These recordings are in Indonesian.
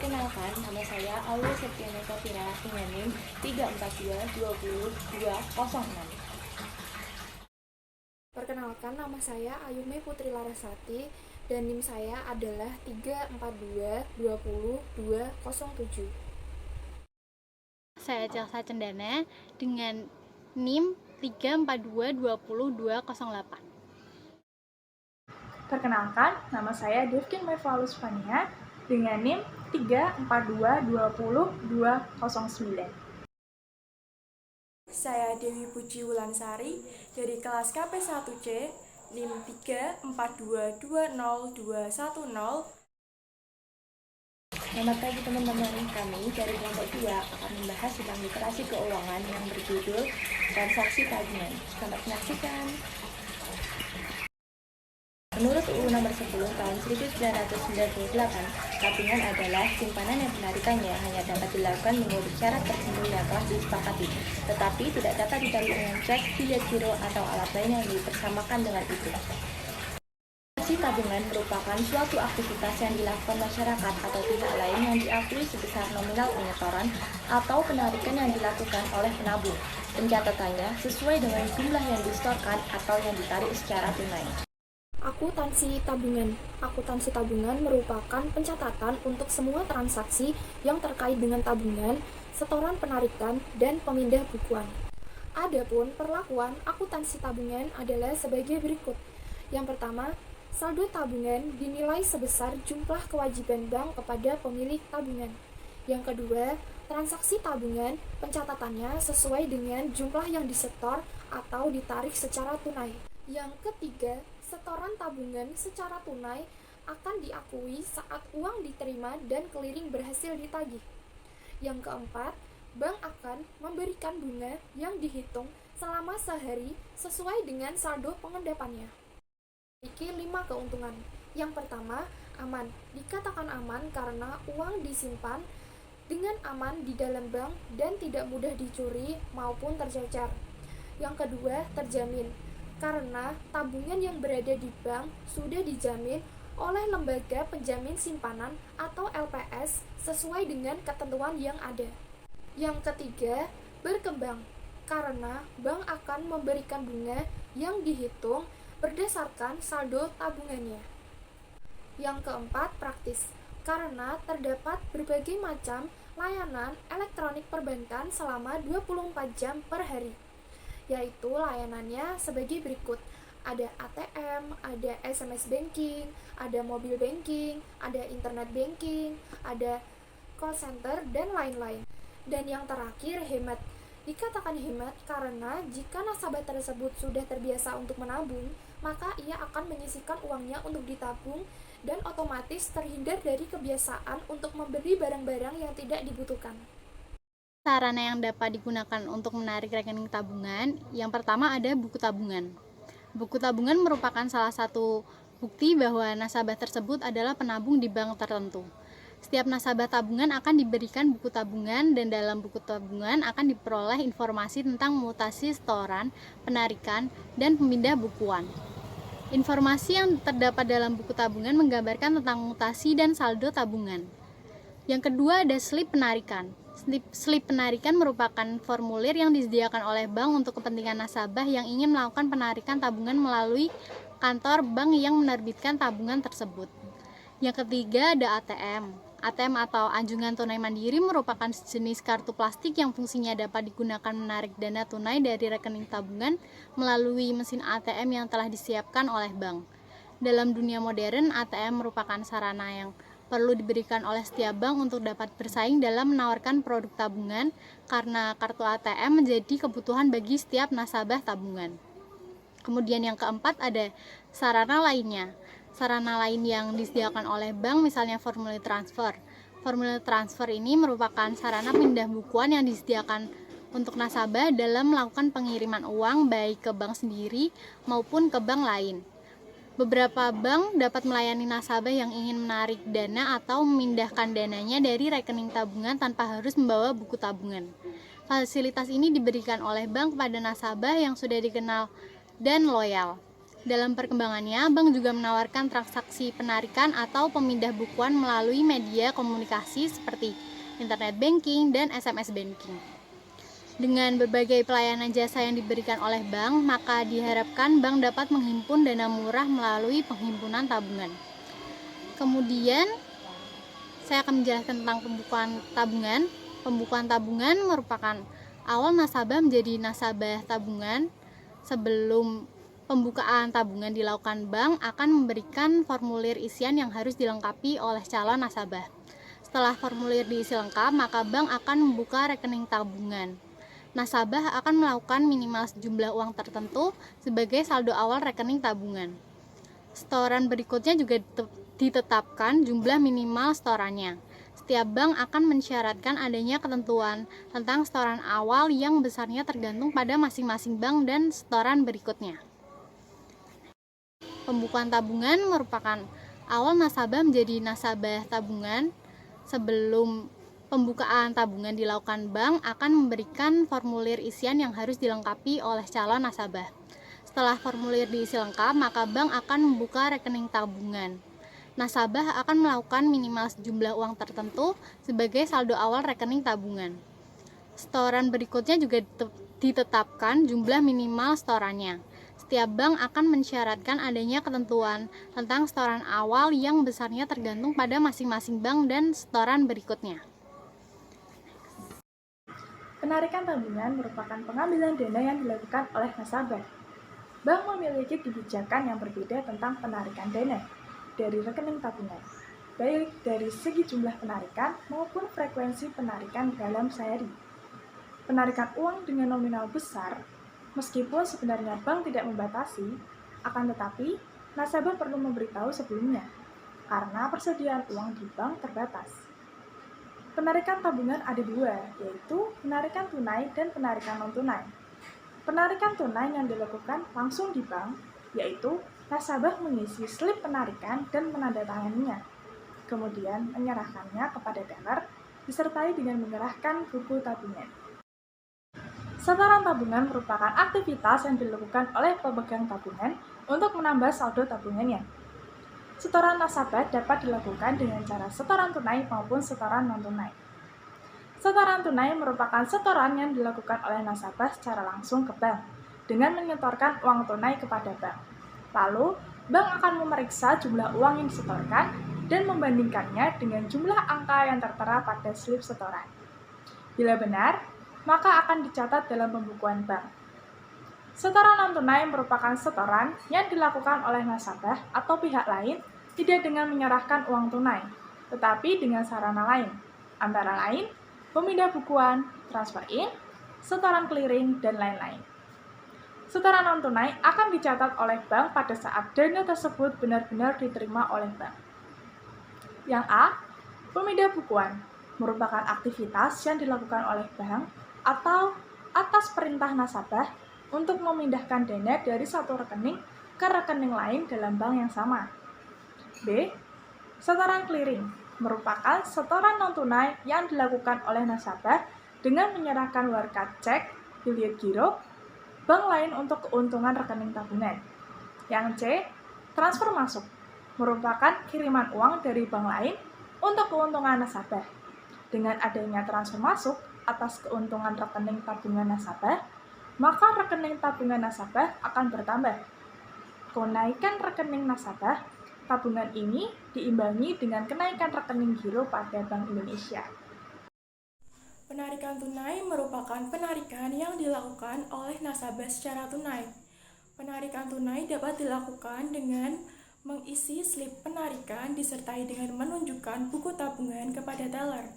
Perkenalkan, nama saya Aula Septiana Safira dengan NIM 342200206. Perkenalkan, nama saya Ayume Putri Larasati dan NIM saya adalah 342200207. Saya Celsa Cendana dengan NIM 342200208. Perkenalkan, nama saya Devkin Mevalus Fania dengan NIM 3420209. Saya Dewi Puji Wulansari dari kelas KP1C NIM 342200210. Selamat pagi teman-teman, kami dari kelompok 2 akan membahas tentang literasi keuangan yang berjudul transaksi tabungan. Selamat menyaksikan. Menurut UU Nomor 10 Tahun 1998, tabungan adalah simpanan yang penarikannya hanya dapat dilakukan menurut syarat tertentu yang telah disepakati, tetapi tidak dapat ditarik dengan cek, bilet giro, atau alat lain yang dipersamakan dengan itu. Transaksi tabungan merupakan suatu aktivitas yang dilakukan masyarakat atau pihak lain yang diakui sebesar nominal penyetoran atau penarikan yang dilakukan oleh penabung. Pencatatannya sesuai dengan jumlah yang disetorkan atau yang ditarik secara tunai. Akuntansi tabungan. Akuntansi tabungan merupakan pencatatan untuk semua transaksi yang terkait dengan tabungan, setoran penarikan, dan pemindah bukuan. Adapun perlakuan akuntansi tabungan adalah sebagai berikut. Yang pertama, saldo tabungan dinilai sebesar jumlah kewajiban bank kepada pemilik tabungan. Yang kedua, transaksi tabungan pencatatannya sesuai dengan jumlah yang disetor atau ditarik secara tunai. Yang ketiga, setoran tabungan secara tunai akan diakui saat uang diterima dan clearing berhasil ditagih. Yang keempat, bank akan memberikan bunga yang dihitung selama sehari sesuai dengan saldo pengendapannya. Memiliki 5 keuntungan. Yang pertama, aman. Dikatakan aman karena uang disimpan dengan aman di dalam bank dan tidak mudah dicuri maupun tercecer. Yang kedua, terjamin. Karena tabungan yang berada di bank sudah dijamin oleh lembaga penjamin simpanan atau LPS sesuai dengan ketentuan yang ada. Yang ketiga, berkembang. Karena bank akan memberikan bunga yang dihitung berdasarkan saldo tabungannya. Yang keempat, praktis. Karena terdapat berbagai macam layanan elektronik perbankan selama 24 jam per hari. Yaitu layanannya sebagai berikut. Ada ATM, ada SMS banking, ada mobile banking, ada internet banking, ada call center, dan lain-lain. Dan yang terakhir, hemat. Dikatakan hemat karena jika nasabah tersebut sudah terbiasa untuk menabung, maka ia akan menyisihkan uangnya untuk ditabung dan otomatis terhindar dari kebiasaan untuk membeli barang-barang yang tidak dibutuhkan. Sarana yang dapat digunakan untuk menarik rekening tabungan, yang pertama ada buku tabungan. Buku tabungan merupakan salah satu bukti bahwa nasabah tersebut adalah penabung di bank tertentu. Setiap nasabah tabungan akan diberikan buku tabungan dan dalam buku tabungan akan diperoleh informasi tentang mutasi setoran, penarikan, dan pemindah bukuan. Informasi yang terdapat dalam buku tabungan menggambarkan tentang mutasi dan saldo tabungan. Yang kedua ada slip penarikan. Slip penarikan merupakan formulir yang disediakan oleh bank untuk kepentingan nasabah yang ingin melakukan penarikan tabungan melalui kantor bank yang menerbitkan tabungan tersebut. Yang ketiga ada ATM. ATM atau anjungan tunai mandiri merupakan jenis kartu plastik yang fungsinya dapat digunakan menarik dana tunai dari rekening tabungan melalui mesin ATM yang telah disiapkan oleh bank. Dalam dunia modern, ATM merupakan sarana yang perlu diberikan oleh setiap bank untuk dapat bersaing dalam menawarkan produk tabungan karena kartu ATM menjadi kebutuhan bagi setiap nasabah tabungan. Kemudian yang keempat ada sarana lainnya. Sarana lain yang disediakan oleh bank misalnya formulir transfer. Formulir transfer ini merupakan sarana pindah bukuan yang disediakan untuk nasabah dalam melakukan pengiriman uang baik ke bank sendiri maupun ke bank lain. Beberapa bank dapat melayani nasabah yang ingin menarik dana atau memindahkan dananya dari rekening tabungan tanpa harus membawa buku tabungan. Fasilitas ini diberikan oleh bank kepada nasabah yang sudah dikenal dan loyal. Dalam perkembangannya, bank juga menawarkan transaksi penarikan atau pemindah bukuan melalui media komunikasi seperti internet banking dan SMS banking. Dengan berbagai pelayanan jasa yang diberikan oleh bank, maka diharapkan bank dapat menghimpun dana murah melalui penghimpunan tabungan. Kemudian, saya akan menjelaskan tentang pembukuan tabungan. Pembukuan tabungan merupakan awal nasabah menjadi nasabah tabungan. Sebelum pembukaan tabungan dilakukan, bank akan memberikan formulir isian yang harus dilengkapi oleh calon nasabah. Setelah formulir diisi lengkap, maka bank akan membuka rekening tabungan. Nasabah akan melakukan minimal sejumlah uang tertentu sebagai saldo awal rekening tabungan. Setoran berikutnya juga ditetapkan jumlah minimal setorannya. Setiap bank akan mensyaratkan adanya ketentuan tentang setoran awal yang besarnya tergantung pada masing-masing bank dan setoran berikutnya. Pembukuan tabungan merupakan awal nasabah menjadi nasabah tabungan. Sebelum pembukaan tabungan dilakukan, bank akan memberikan formulir isian yang harus dilengkapi oleh calon nasabah. Setelah formulir diisi lengkap, maka bank akan membuka rekening tabungan. Nasabah akan melakukan minimal sejumlah uang tertentu sebagai saldo awal rekening tabungan. Setoran berikutnya juga ditetapkan jumlah minimal setorannya. Setiap bank akan mensyaratkan adanya ketentuan tentang setoran awal yang besarnya tergantung pada masing-masing bank dan setoran berikutnya. Penarikan tabungan merupakan pengambilan dana yang dilakukan oleh nasabah. Bank memiliki kebijakan yang berbeda tentang penarikan dana dari rekening tabungan, baik dari segi jumlah penarikan maupun frekuensi penarikan dalam sehari. Penarikan uang dengan nominal besar, meskipun sebenarnya bank tidak membatasi, akan tetapi nasabah perlu memberitahu sebelumnya, karena persediaan uang di bank terbatas. Penarikan tabungan ada dua, yaitu penarikan tunai dan penarikan non-tunai. Penarikan tunai yang dilakukan langsung di bank, yaitu nasabah mengisi slip penarikan dan menandatanganinya, kemudian menyerahkannya kepada teller, disertai dengan menyerahkan buku tabungan. Setoran tabungan merupakan aktivitas yang dilakukan oleh pemegang tabungan untuk menambah saldo tabungannya. Setoran nasabah dapat dilakukan dengan cara setoran tunai maupun setoran non-tunai. Setoran tunai merupakan setoran yang dilakukan oleh nasabah secara langsung ke bank dengan menyetorkan uang tunai kepada bank. Lalu, bank akan memeriksa jumlah uang yang disetorkan dan membandingkannya dengan jumlah angka yang tertera pada slip setoran. Bila benar, maka akan dicatat dalam pembukuan bank. Setoran non-tunai merupakan setoran yang dilakukan oleh nasabah atau pihak lain tidak dengan menyerahkan uang tunai, tetapi dengan sarana lain, antara lain pemindah bukuan, transfer in, setoran clearing, dan lain-lain. Setoran non-tunai akan dicatat oleh bank pada saat dana tersebut benar-benar diterima oleh bank. Yang A, pemindah bukuan merupakan aktivitas yang dilakukan oleh bank atau atas perintah nasabah untuk memindahkan dana dari satu rekening ke rekening lain dalam bank yang sama. B. Setoran clearing merupakan setoran non-tunai yang dilakukan oleh nasabah dengan menyerahkan warkat cek, biliet giro, bank lain untuk keuntungan rekening tabungan. Yang C. Transfer masuk merupakan kiriman uang dari bank lain untuk keuntungan nasabah. Dengan adanya transfer masuk atas keuntungan rekening tabungan nasabah, maka rekening tabungan nasabah akan bertambah. Kenaikan rekening nasabah tabungan ini diimbangi dengan kenaikan rekening giro pada Bank Indonesia. Penarikan tunai merupakan penarikan yang dilakukan oleh nasabah secara tunai. Penarikan tunai dapat dilakukan dengan mengisi slip penarikan disertai dengan menunjukkan buku tabungan kepada teller.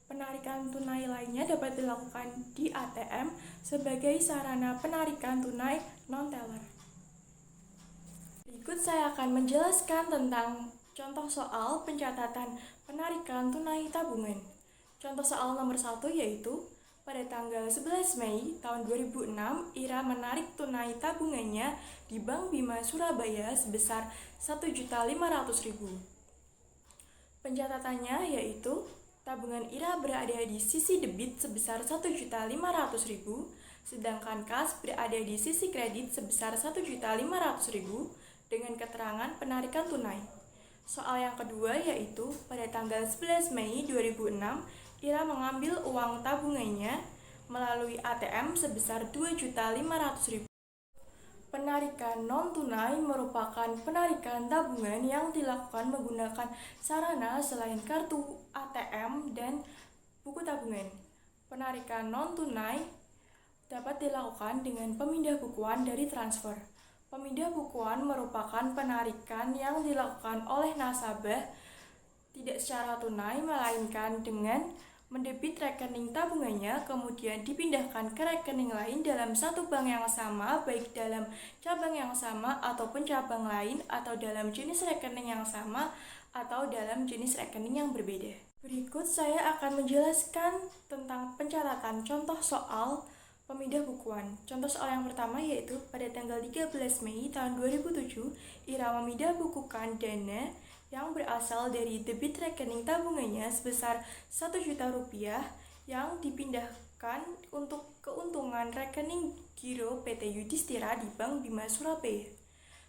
Penarikan tunai lainnya dapat dilakukan di ATM sebagai sarana penarikan tunai non-teller. Berikut saya akan menjelaskan tentang contoh soal pencatatan penarikan tunai tabungan. Contoh soal nomor 1 yaitu, pada tanggal 11 Mei tahun 2006, Ira menarik tunai tabungannya di Bank Bima Surabaya sebesar Rp1.500.000. Pencatatannya yaitu, tabungan Ira berada di sisi debit sebesar Rp1.500.000, sedangkan kas berada di sisi kredit sebesar Rp1.500.000 dengan keterangan penarikan tunai. Soal yang kedua yaitu pada tanggal 11 Mei 2006, Ira mengambil uang tabungannya melalui ATM sebesar Rp2.500.000. Penarikan non-tunai merupakan penarikan tabungan yang dilakukan menggunakan sarana selain kartu ATM dan buku tabungan. Penarikan non-tunai dapat dilakukan dengan pemindah bukuan dari transfer. Pemindah bukuan merupakan penarikan yang dilakukan oleh nasabah tidak secara tunai, melainkan dengan mendebit rekening tabungannya, kemudian dipindahkan ke rekening lain dalam satu bank yang sama, baik dalam cabang yang sama ataupun cabang lain, atau dalam jenis rekening yang sama atau dalam jenis rekening yang berbeda. Berikut saya akan menjelaskan tentang pencatatan contoh soal pemindah bukuan. Contoh soal yang pertama yaitu pada tanggal 13 Mei tahun 2007, Ira memindah bukukan dana yang berasal dari debit rekening tabungannya sebesar Rp1.000.000 yang dipindahkan untuk keuntungan rekening giro PT Yudhistira di Bank Bima Surabaya.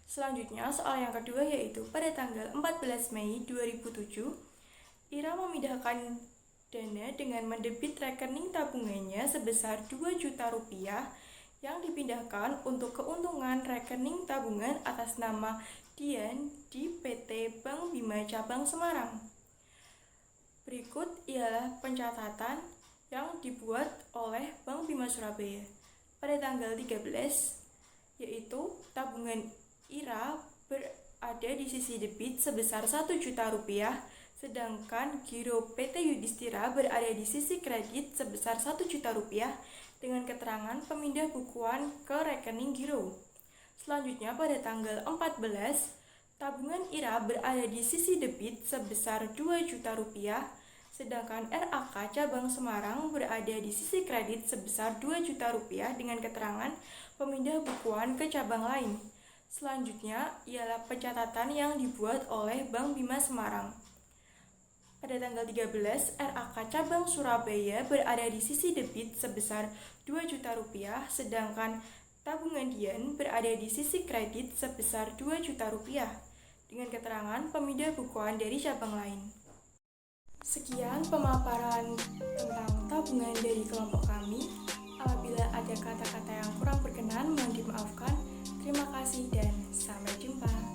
Selanjutnya, soal yang kedua yaitu pada tanggal 14 Mei 2007, Ira memindahkan dana dengan mendebit rekening tabungannya sebesar Rp2.000.000 yang dipindahkan untuk keuntungan rekening tabungan atas nama Dian di PT Bank Bima Cabang Semarang. Berikut ialah pencatatan yang dibuat oleh Bank Bima Surabaya. Pada tanggal 13, yaitu tabungan Ira berada di sisi debit sebesar Rp1.000.000, sedangkan giro PT Yudhistira berada di sisi kredit sebesar Rp1.000.000 dengan keterangan pemindah bukuan ke rekening giro. Selanjutnya pada tanggal 14, tabungan Ira berada di sisi debit sebesar Rp2.000.000, sedangkan RAK Cabang Semarang berada di sisi kredit sebesar Rp2.000.000 dengan keterangan pemindah bukuan ke cabang lain. Selanjutnya ialah pencatatan yang dibuat oleh Bank Bima Semarang. Pada tanggal 13, RAK Cabang Surabaya berada di sisi debit sebesar Rp2.000.000, sedangkan tabungan Dian berada di sisi kredit sebesar Rp2.000.000 dengan keterangan pemindah bukuan dari cabang lain. Sekian pemaparan tentang tabungan dari kelompok kami. Apabila ada kata-kata yang kurang berkenan, mohon dimaafkan. Terima kasih dan sampai jumpa.